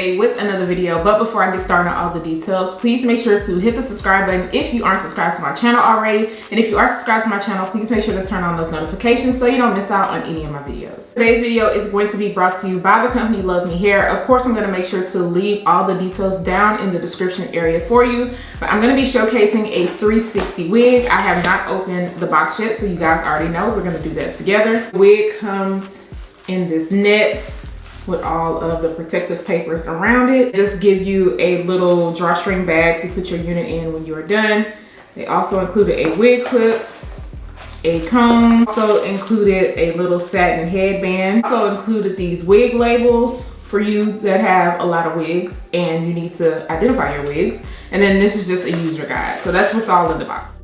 today with another video. But before I get started on all the details, please make sure to hit the subscribe button if you aren't subscribed to my channel already. And if you are subscribed to my channel, please make sure to turn on those notifications so you don't miss out on any of my videos. Today's video is going to be brought to you by the company Ft.Luvme Hair. Of course, I'm going to make sure to leave all the details down in the description area for you. But I'm going to be showcasing a 360 wig. I have not opened the box yet, so you guys already know we're going to do that together. The wig comes in this net with all of the protective papers around it. Just give you a little drawstring bag to put your unit in when you're done. They also included a wig clip, a comb, also included a little satin headband, also included these wig labels for you that have a lot of wigs and you need to identify your wigs. And then this is just a user guide. So that's what's all in the box.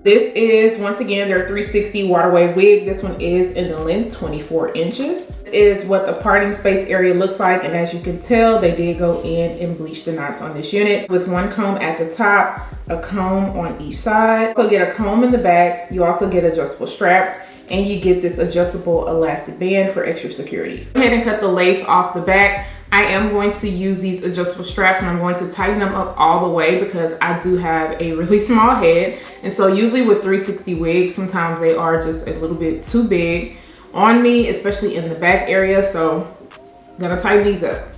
This is, once again, their 360 waterway wig. This one is in the length 24 inches. This is what the parting space area looks like. And as you can tell, they did go in and bleach the knots on this unit with one comb at the top, a comb on each side. So get a comb in the back. You also get adjustable straps and you get this adjustable elastic band for extra security. Go ahead and cut the lace off the back. I am going to use these adjustable straps and I'm going to tighten them up all the way because I do have a really small head. And so usually with 360 wigs, sometimes they are just a little bit too big on me, especially in the back area. So I'm gonna tighten these up.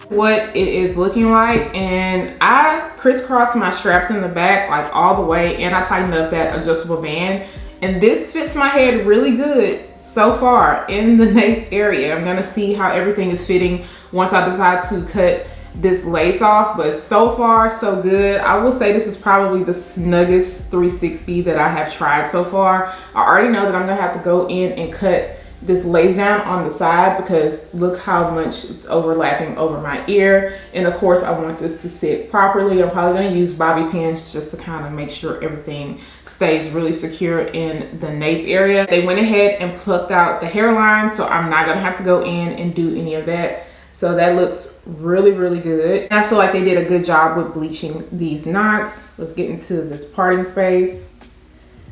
What it is looking like, and I crisscrossed my straps in the back like all the way, and I tightened up that adjustable band, and this fits my head really good so far in the nape area. I'm gonna see how everything is fitting once I decide to cut this lace off, but so far so good. I will say this is probably the snuggest 360 that I have tried so far. I already know that I'm gonna have to go in and cut this lace down on the side because look how much it's overlapping over my ear. And of course I want this to sit properly. I'm probably going to use bobby pins just to kind of make sure everything stays really secure in the nape area. They went ahead and plucked out the hairline, so I'm not going to have to go in and do any of that. So that looks really, really good. And I feel like they did a good job with bleaching these knots. Let's get into this parting space.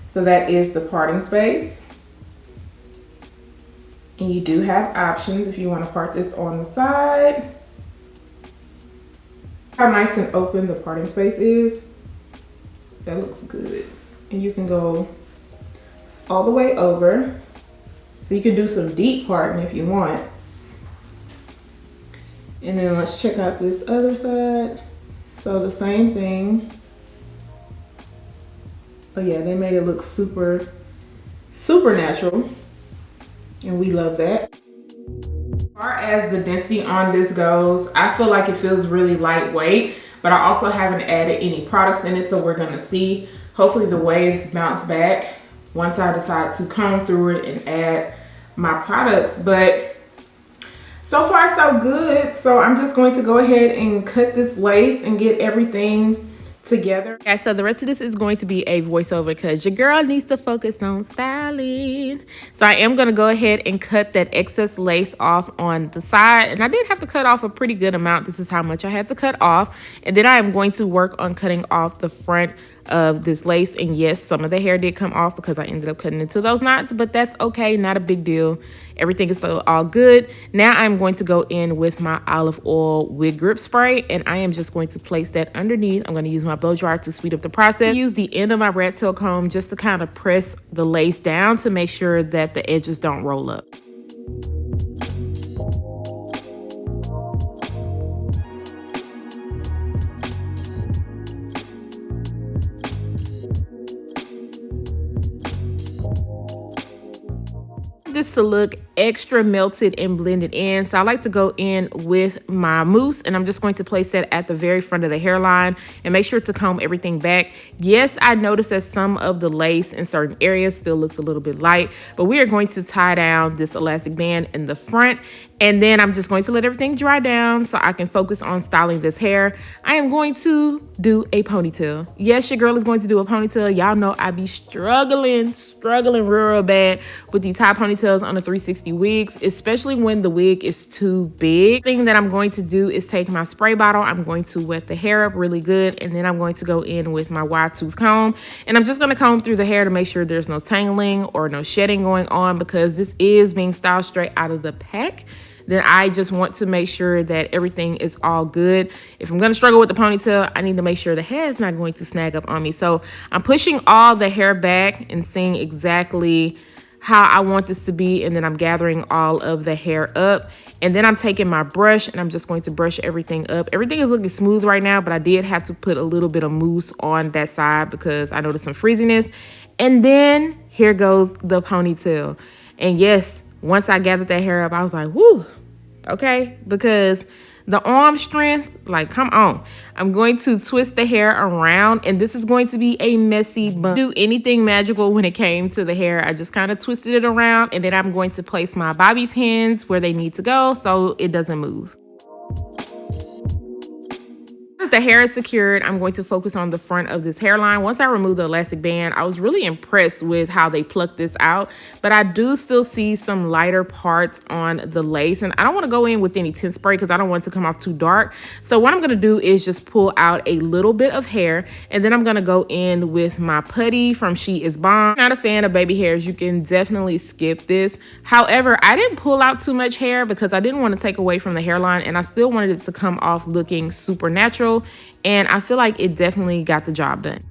So that is the parting space. And you do have options if you want to part this on the side. How nice and open the parting space is. That looks good. And you can go all the way over. So you can do some deep parting if you want. And then let's check out this other side. So the same thing. Oh yeah, they made it look super, super natural. And we love that. As far as the density on this goes, I feel like it feels really lightweight, but I also haven't added any products in it, so we're gonna see. Hopefully the waves bounce back once I decide to comb through it and add my products. But so far so good. So I'm just going to go ahead and cut this lace and get everything together. Okay, so the rest of this is going to be a voiceover because your girl needs to focus on styling. So I am going to go ahead and cut that excess lace off on the side, and I did have to cut off a pretty good amount. This is how much I had to cut off, and then I am going to work on cutting off the front of this lace. And yes, some of the hair did come off because I ended up cutting into those knots, but that's okay, not a big deal. Everything is still all good. Now I'm going to go in with my olive oil wig grip spray, and I am just going to place that underneath. I'm going to use my blow dryer to speed up the process. Use the end of my rat tail comb just to kind of press the lace down to make sure that the edges don't roll up. This to look extra melted and blended in, so I like to go in with my mousse, and I'm just going to place that at the very front of the hairline and make sure to comb everything back. Yes, I noticed that some of the lace in certain areas still looks a little bit light, but we are going to tie down this elastic band in the front, and then I'm just going to let everything dry down so I can focus on styling this hair. I am going to do a ponytail. Yes, your girl is going to do a ponytail. Y'all know I be struggling real bad with these high ponytails. ponytails on the 360 wigs, especially when the wig is too big. The thing that I'm going to do is take my spray bottle. I'm going to wet the hair up really good, and then I'm going to go in with my wide tooth comb, and I'm just going to comb through the hair to make sure there's no tangling or no shedding going on, because this is being styled straight out of the pack. Then I just want to make sure that everything is all good. If I'm going to struggle with the ponytail, I need to make sure the hair is not going to snag up on me. So I'm pushing all the hair back and seeing exactly how I want this to be. And then I'm gathering all of the hair up. And then I'm taking my brush and I'm just going to brush everything up. Everything is looking smooth right now, but I did have to put a little bit of mousse on that side because I noticed some frizziness. And then here goes the ponytail. And yes, once I gathered that hair up, I was like, whoo, okay? Because the arm strength, like, come on. I'm going to twist the hair around, and this is going to be a messy bun. Do anything magical when it came to the hair. I just kind of twisted it around, and then I'm going to place my bobby pins where they need to go so it doesn't move. The hair is secured, I'm going to focus on the front of this hairline. Once I remove the elastic band, I was really impressed with how they plucked this out, but I do still see some lighter parts on the lace, and I don't want to go in with any tint spray because I don't want it to come off too dark. So what I'm going to do is just pull out a little bit of hair, and then I'm going to go in with my putty from She Is Bomb. Not a fan of baby hairs. You can definitely skip this. However, I didn't pull out too much hair because I didn't want to take away from the hairline, and I still wanted it to come off looking super natural. And I feel like it definitely got the job done.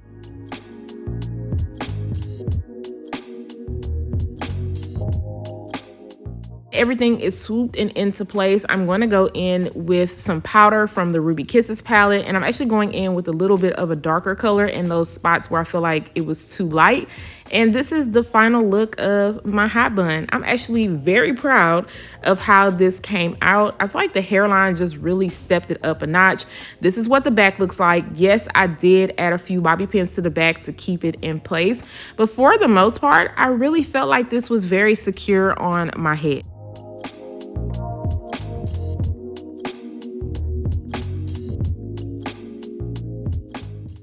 Everything is swooped and into place. I'm going to go in with some powder from the Ruby Kisses palette, and I'm actually going in with a little bit of a darker color in those spots where I feel like it was too light. And this is the final look of my hot bun. I'm actually very proud of how this came out. I feel like the hairline just really stepped it up a notch. This is what the back looks like. Yes, I did add a few bobby pins to the back to keep it in place, but for the most part, I really felt like this was very secure on my head.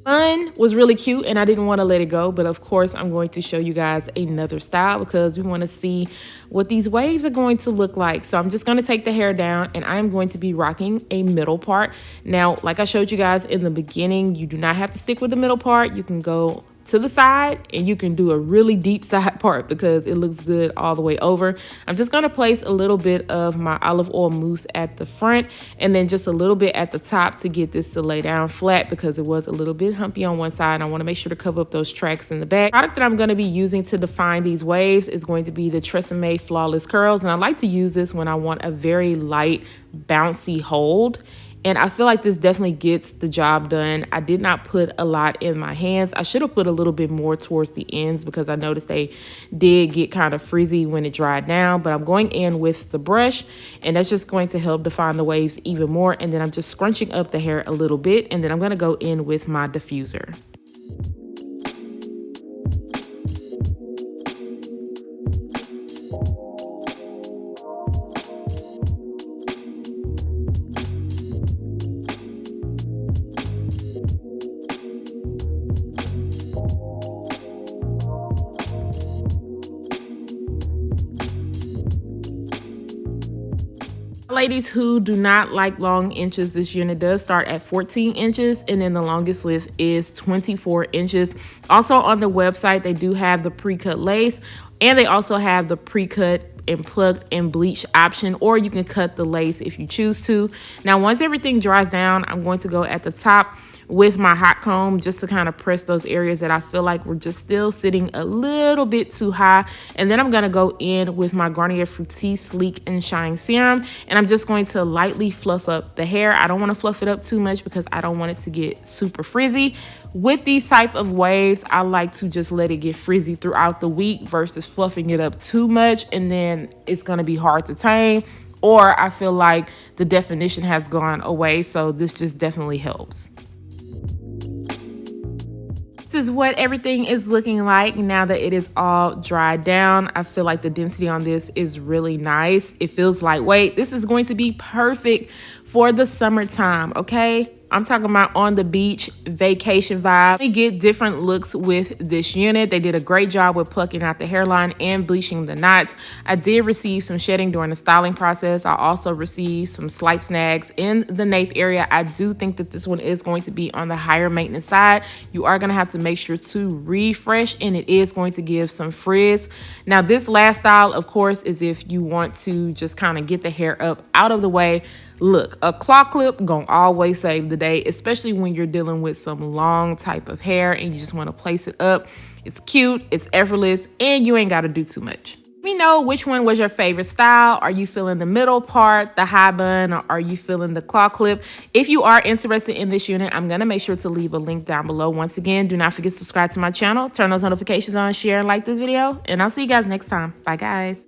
Bun was really cute and I didn't want to let it go, but of course I'm going to show you guys another style because we want to see what these waves are going to look like. So I'm just going to take the hair down and I'm going to be rocking a middle part. Now, like I showed you guys in the beginning, you do not have to stick with the middle part. You can go to the side and you can do a really deep side part because it looks good all the way over. I'm just going to place a little bit of my olive oil mousse at the front and then just a little bit at the top to get this to lay down flat because it was a little bit humpy on one side. I want to make sure to cover up those tracks in the back. The product that I'm going to be using to define these waves is going to be the Tresemme Flawless Curls, and I like to use this when I want a very light bouncy hold. And I feel like this definitely gets the job done. I did not put a lot in my hands. I should have put a little bit more towards the ends because I noticed they did get kind of frizzy when it dried down. But I'm going in with the brush and that's just going to help define the waves even more. And then I'm just scrunching up the hair a little bit. And then I'm going to go in with my diffuser. Ladies who do not like long inches, this unit does start at 14 inches and then the longest length is 24 inches. Also on the website, they do have the pre-cut lace and they also have the pre-cut and plucked and bleached option, or you can cut the lace if you choose to. Now, once everything dries down, I'm going to go at the top with my hot comb just to kind of press those areas that I feel like were just still sitting a little bit too high. And then I'm going to go in with my Garnier Fructis Sleek and Shine Serum. And I'm just going to lightly fluff up the hair. I don't want to fluff it up too much because I don't want it to get super frizzy. With these type of waves, I like to just let it get frizzy throughout the week versus fluffing it up too much. And then it's going to be hard to tame, or I feel like the definition has gone away. So this just definitely helps. This is what everything is looking like now that it is all dried down. I feel like the density on this is really nice. It feels lightweight. This is going to be perfect for the summertime, okay? I'm talking about on the beach vacation vibe. We get different looks with this unit. They did a great job with plucking out the hairline and bleaching the knots. I did receive some shedding during the styling process. I also received some slight snags in the nape area. I do think that this one is going to be on the higher maintenance side. You are going to have to make sure to refresh, and it is going to give some frizz. Now, this last style, of course, is if you want to just kind of get the hair up out of the way. Look, a claw clip gonna always save the day, especially when you're dealing with some long type of hair and you just want to place it up. It's cute, it's effortless, and you ain't got to do too much. Let me know which one was your favorite style. Are you feeling the middle part, the high bun, or are you feeling the claw clip? If you are interested in this unit, I'm gonna make sure to leave a link down below. Once again, do not forget to subscribe to my channel, turn those notifications on, share and like this video, and I'll see you guys next time. Bye guys.